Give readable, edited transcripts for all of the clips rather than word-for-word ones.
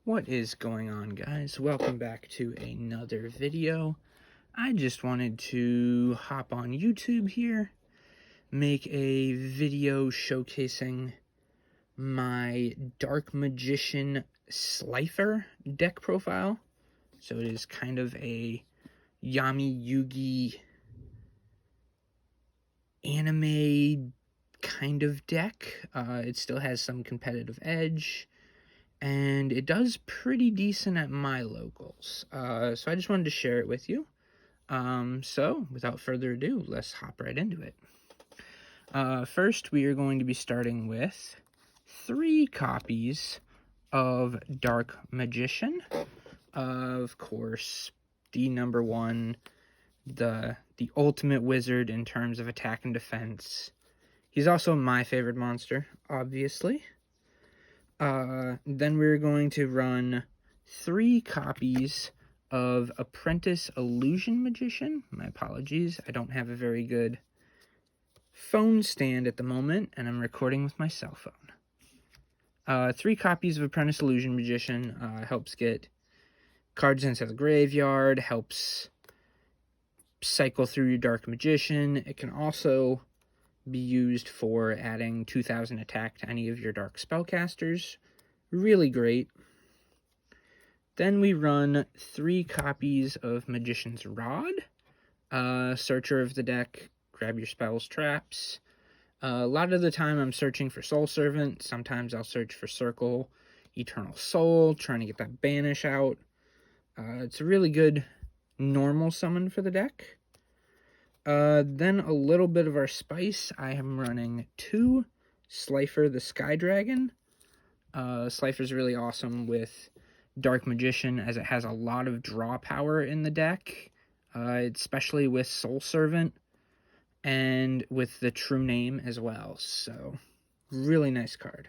What is going on, guys? Welcome back to another video. I just wanted to hop on YouTube here, make a video showcasing my Dark Magician Slifer deck profile. So it is kind of a Yami Yugi anime kind of deck. It still has some competitive edge, and it does pretty decent at my locals. So I just wanted to share it with you. So without further ado, let's hop right into it. First, we are going to be starting with 3 copies of Dark Magician. Of course, the number one, the ultimate wizard in terms of attack and defense. He's also my favorite monster, obviously. Then we're going to run 3 copies of Apprentice Illusion Magician. My apologies, I don't have a very good phone stand at the moment, and I'm recording with my cell phone. 3 copies of Apprentice Illusion Magician helps get cards into the graveyard, helps cycle through your Dark Magician. It can also be used for adding 2000 attack to any of your dark spellcasters. Really great. Then we run 3 copies of Magician's Rod. Searcher of the deck, grab your spells, traps. A lot of the time I'm searching for Soul Servant. Sometimes I'll search for Circle, Eternal Soul, trying to get that banish out. It's a really good normal summon for the deck. Then a little bit of our spice. I am running 2 Slifer the Skydragon. Slifer's really awesome with Dark Magician, as it has a lot of draw power in the deck, especially with Soul Servant and with the True Name as well. So, really nice card.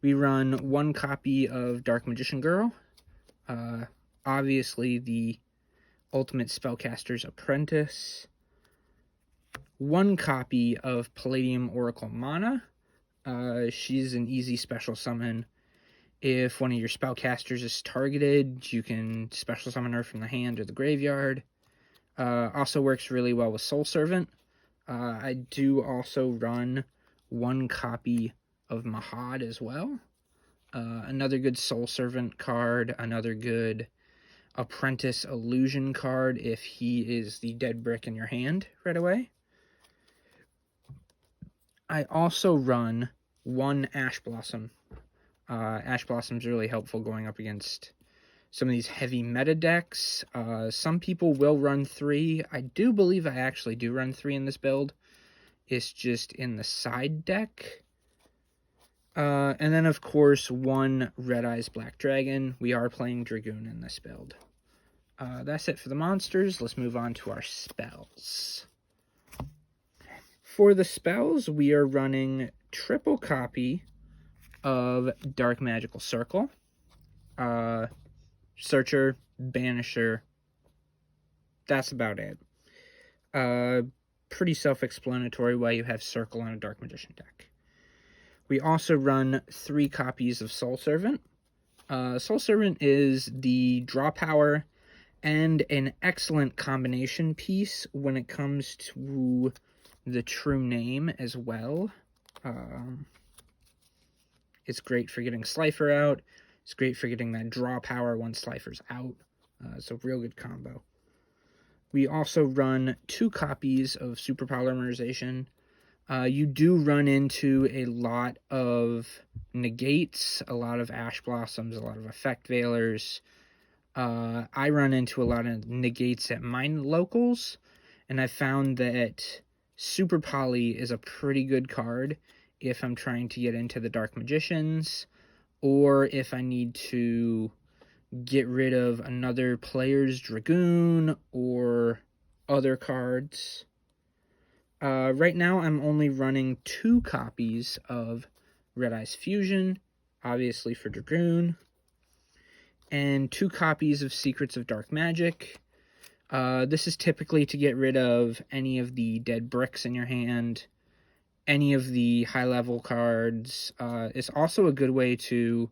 We run 1 copy of Dark Magician Girl. Obviously, the Ultimate Spellcaster's Apprentice. 1 copy of Palladium Oracle Mana. She's an easy special summon. If one of your spellcasters is targeted, you can special summon her from the hand or the graveyard. Also works really well with Soul Servant. I do also run 1 copy of Mahad as well. Another good Soul Servant card, another good Apprentice Illusion card if he is the dead brick in your hand right away. I also run 1 Ash Blossom. Ash Blossom's really helpful going up against some of these heavy meta decks. Some people will run 3. I do believe I actually do run 3 in this build. It's just in the side deck. And then, of course, 1 Red Eyes Black Dragon. We are playing Dragoon in this build. That's it for the monsters. Let's move on to our spells. For the spells, we are running triple copy of Dark Magical Circle, Searcher, Banisher. That's about it. Pretty self-explanatory why you have Circle on a Dark Magician deck. We also run 3 copies of Soul Servant. Soul Servant is the draw power and an excellent combination piece when it comes to the True Name as well. It's great for getting Slifer out. It's great for getting that draw power once Slifer's out. It's a real good combo. We also run 2 copies of Super Polymerization. You do run into a lot of negates, a lot of Ash Blossoms, a lot of Effect Veilers. I run into a lot of negates at my locals, and I found that Super Poly is a pretty good card if I'm trying to get into the Dark Magicians, or if I need to get rid of another player's Dragoon or other cards. Right now I'm only running 2 copies of Red Eyes Fusion, obviously for Dragoon, and 2 copies of Secrets of Dark Magic. This is typically to get rid of any of the dead bricks in your hand, any of the high-level cards. It's also a good way to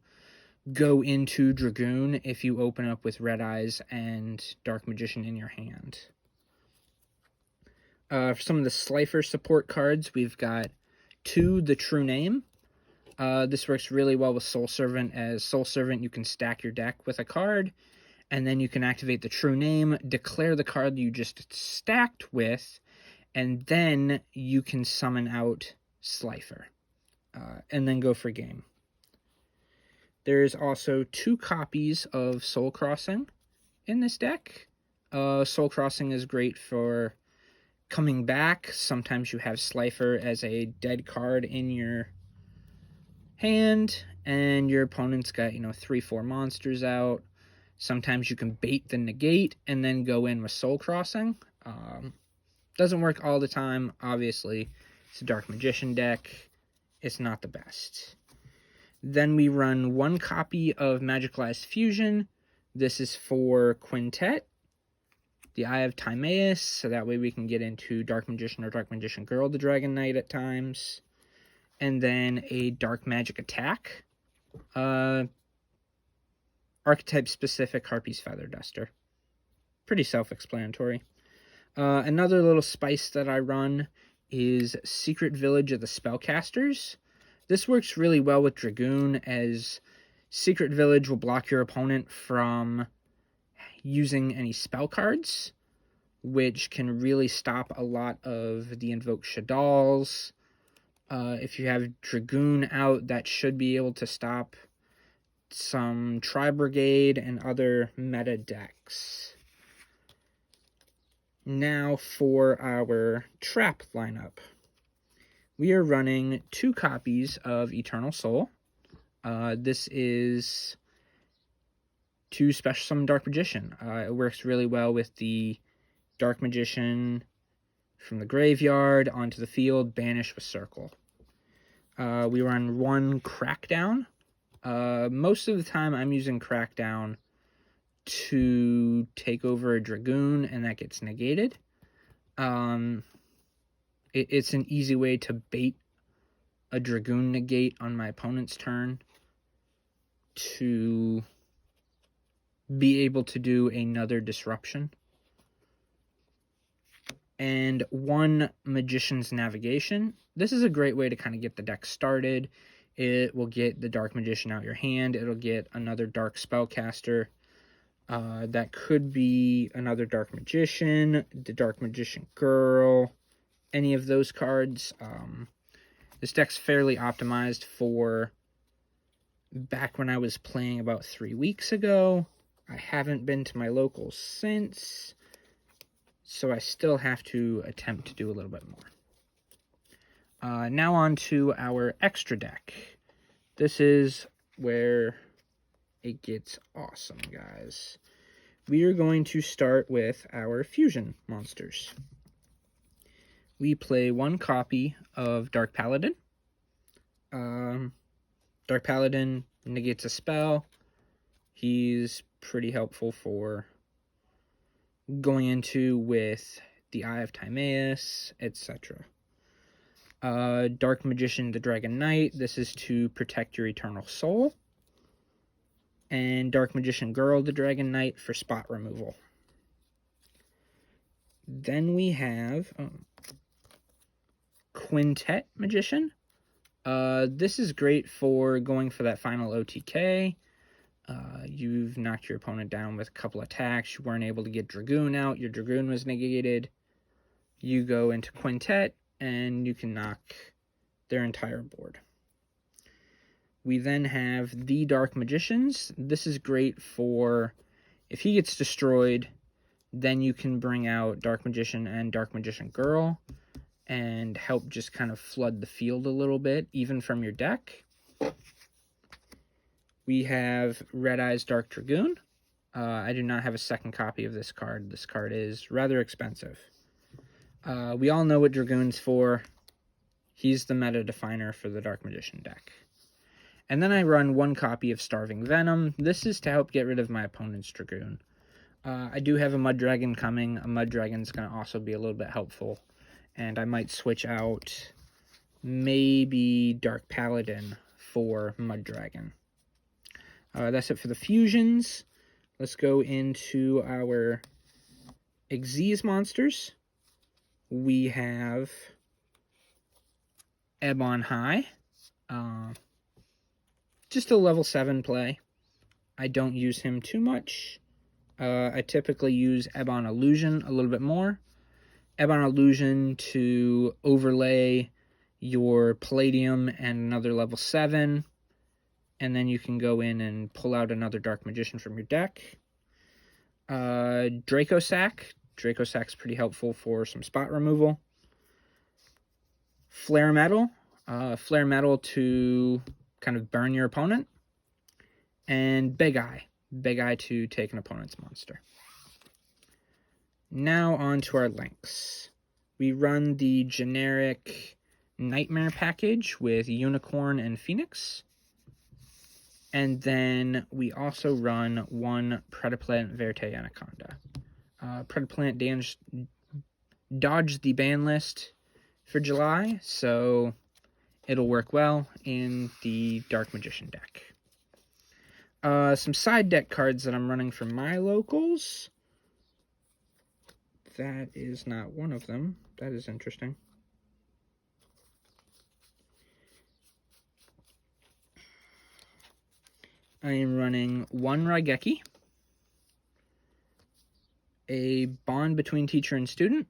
go into Dragoon if you open up with Red Eyes and Dark Magician in your hand. For some of the Slifer support cards, we've got 2, the True Name. This works really well with Soul Servant. As Soul Servant, you can stack your deck with a card, and then you can activate the True Name, declare the card you just stacked with, and then you can summon out Slifer, and then go for game. There's also 2 copies of Soul Crossing in this deck. Soul Crossing is great for coming back. Sometimes you have Slifer as a dead card in your hand, and your opponent's got, 3-4 monsters out. Sometimes you can bait the negate and then go in with Soul Crossing. Doesn't work all the time, obviously. It's a Dark Magician deck. It's not the best. Then we run 1 copy of Magicalized Fusion. This is for Quintet. The Eye of Timaeus, so that way we can get into Dark Magician or Dark Magician Girl, the Dragon Knight at times. And then a Dark Magic Attack. Archetype-specific Harpy's Feather Duster. Pretty self-explanatory. Another little spice that I run is Secret Village of the Spellcasters. This works really well with Dragoon, as Secret Village will block your opponent from using any spell cards, which can really stop a lot of the Invoke Shaddolls. If you have Dragoon out, that should be able to stop some Tri-Brigade and other meta decks. Now for our trap lineup. We are running 2 copies of Eternal Soul. This is to special summon Dark Magician. It works really well with the Dark Magician from the graveyard onto the field, banish with Circle. We run 1 Crackdown. Most of the time I'm using Crackdown to take over a Dragoon, and that gets negated. It's an easy way to bait a Dragoon negate on my opponent's turn to be able to do another disruption. And 1 Magician's Navigation. This is a great way to kind of get the deck started. It will get the Dark Magician out your hand. It'll get another Dark Spellcaster. That could be another Dark Magician, the Dark Magician Girl, any of those cards. This deck's fairly optimized for back when I was playing about 3 weeks ago. I haven't been to my locals since, so I still have to attempt to do a little bit more. Now on to our extra deck. This is where it gets awesome, guys. We are going to start with our fusion monsters. We play 1 copy of Dark Paladin. Dark Paladin negates a spell. He's pretty helpful for going into with the Eye of Timaeus, etc. Dark Magician, the Dragon Knight. This is to protect your Eternal Soul. And Dark Magician Girl, the Dragon Knight, for spot removal. Then we have Quintet Magician. This is great for going for that final OTK. You've knocked your opponent down with a couple attacks. You weren't able to get Dragoon out. Your Dragoon was negated. You go into Quintet, and you can knock their entire board. We then have the Dark Magicians. This is great for, if he gets destroyed, then you can bring out Dark Magician and Dark Magician Girl and help just kind of flood the field a little bit, even from your deck. We have Red Eyes Dark Dragoon. I do not have a second copy of this card. This card is rather expensive. We all know what Dragoon's for. He's the meta definer for the Dark Magician deck. And then I run 1 copy of Starving Venom. This is to help get rid of my opponent's Dragoon. I do have a Mud Dragon coming. A Mud Dragon's going to also be a little bit helpful. And I might switch out maybe Dark Paladin for Mud Dragon. That's it for the fusions. Let's go into our Xyz monsters. We have Ebb on High. Just a level 7 play. I don't use him too much. I typically use Ebb on Illusion a little bit more. Ebb on Illusion to overlay your Palladium and another level 7. And then you can go in and pull out another Dark Magician from your deck. Draco Sack. Draco Sack's pretty helpful for some spot removal. Flare Metal. Flare Metal to kind of burn your opponent. And Big Eye. Big Eye to take an opponent's monster. Now on to our links. We run the generic Nightmare package with Unicorn and Phoenix. And then we also run one Predaplant Verte Anaconda. Predaplant dodged the ban list for July, so it'll work well in the Dark Magician deck. Some side deck cards that I'm running for my locals. That is not one of them. That is interesting. I am running one Raigeki, a Bond Between Teacher and Student,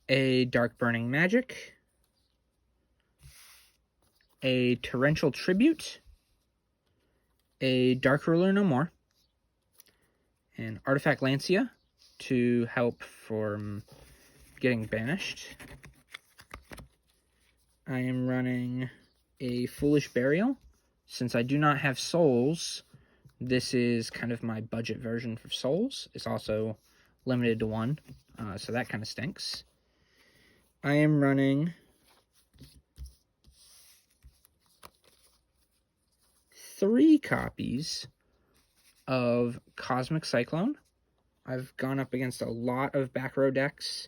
a Dark Burning Magic, a Torrential Tribute, a Dark Ruler No More, and Artifact Lancia to help from getting banished. I am running a Foolish Burial. Since I do not have souls, this is kind of my budget version for souls. It's also limited to 1, so that kind of stinks. I am running 3 copies of Cosmic Cyclone. I've gone up against a lot of back row decks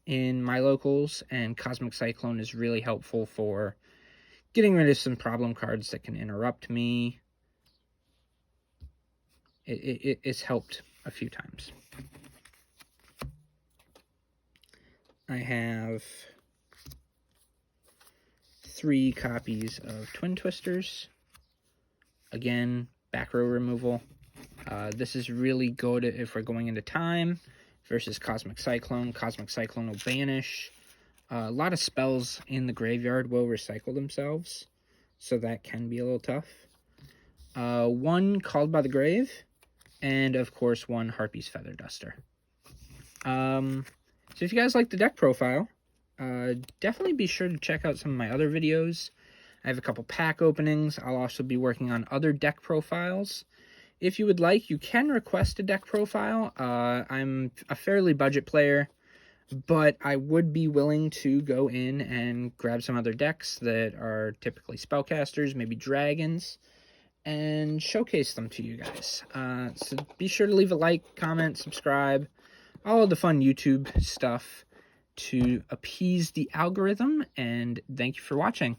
in my locals, and Cosmic Cyclone is really helpful for getting rid of some problem cards that can interrupt me. It's helped a few times. I have 3 copies of Twin Twisters. Again, back row removal. This is really good if we're going into time versus Cosmic Cyclone. Cosmic Cyclone will banish. A lot of spells in the graveyard will recycle themselves, so that can be a little tough. 1 Called by the Grave, and of course 1 Harpy's Feather Duster. So if you guys like the deck profile, definitely be sure to check out some of my other videos. I have a couple pack openings. I'll also be working on other deck profiles. If you would like, you can request a deck profile. I'm a fairly budget player, but I would be willing to go in and grab some other decks that are typically spellcasters, maybe dragons, and showcase them to you guys. So be sure to leave a like, comment, subscribe, all of the fun YouTube stuff to appease the algorithm, and thank you for watching.